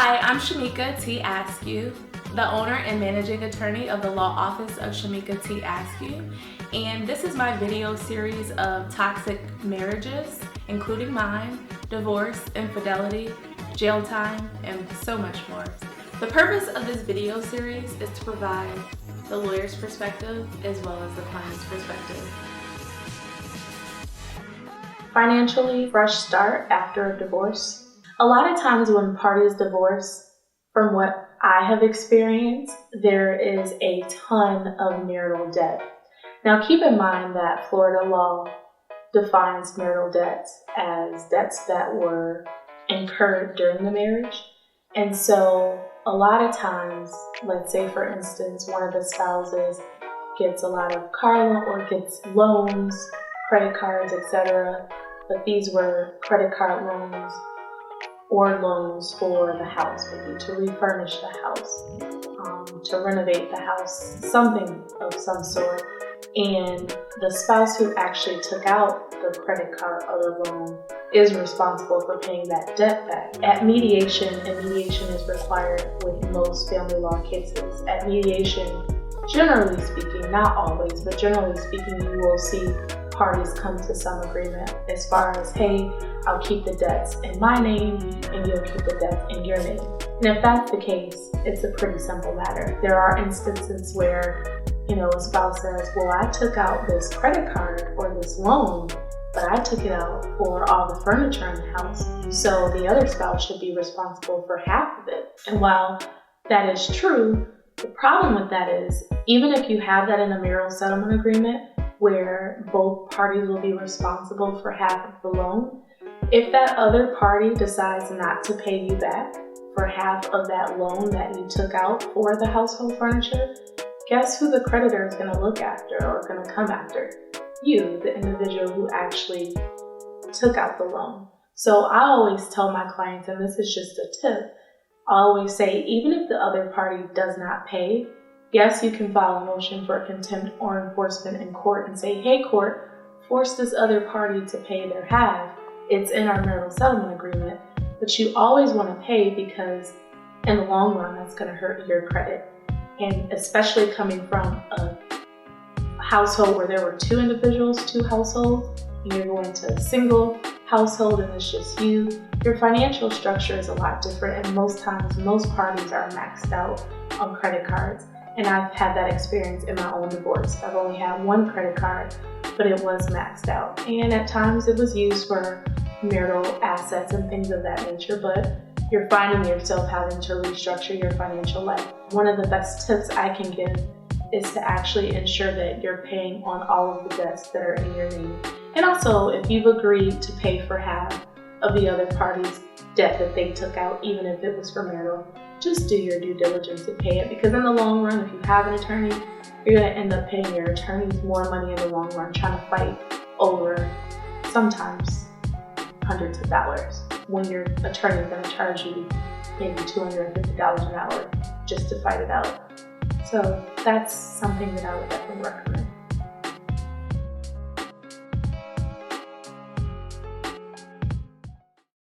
Hi, I'm Shamika T. Askew, the owner and managing attorney of the law office of Shamika T. Askew, and this is my video series of toxic marriages, including mine, divorce, infidelity, jail time, and so much more. The purpose of this video series is to provide the lawyer's perspective as well as the client's perspective. Financially fresh start after a divorce. A lot of times when parties divorce, from what I have experienced, there is a ton of marital debt. Now keep in mind that Florida law defines marital debts as debts that were incurred during the marriage. And so a lot of times, let's say for instance, one of the spouses gets a lot of car loan or gets loans, credit cards, etc. But these were credit card loans or loans for the house, maybe to refurnish the house, to renovate the house, something of some sort. And the spouse who actually took out the credit card or the loan is responsible for paying that debt back. At mediation, and mediation is required with most family law cases, at mediation, generally speaking, not always, but generally speaking, you will see parties come to some agreement as far as, hey, I'll keep the debts in my name and you'll keep the debts in your name. And if that's the case, it's a pretty simple matter. There are instances where, a spouse says, well, I took out this credit card or this loan, but I took it out for all the furniture in the house. So the other spouse should be responsible for half of it. And while that is true, the problem with that is, even if you have that in a marital settlement agreement where both parties will be responsible for half of the loan, if that other party decides not to pay you back for half of that loan that you took out for the household furniture, guess who the creditor is going to look after or going to come after? You, the individual who actually took out the loan. So I always tell my clients, and this is just a tip, I always say, even if the other party does not pay, yes, you can file a motion for contempt or enforcement in court and say, hey court, force this other party to pay their half. It's in our marital settlement agreement, but you always want to pay because in the long run, that's going to hurt your credit. And especially coming from a household where there were two individuals, two households, and you're going to a single household and it's just you, your financial structure is a lot different, and most times, most parties are maxed out on credit cards. And I've had that experience in my own divorce. I've only had one credit card, but it was maxed out. And at times it was used for marital assets and things of that nature, but you're finding yourself having to restructure your financial life. One of the best tips I can give is to actually ensure that you're paying on all of the debts that are in your name. And also, if you've agreed to pay for half of the other party's debt that they took out, even if it was for marital, just do your due diligence to pay it, because in the long run, if you have an attorney, you're going to end up paying your attorneys more money in the long run trying to fight over sometimes hundreds of dollars when your attorney is going to charge you maybe $250 an hour just to fight it out. So that's something that I would definitely recommend.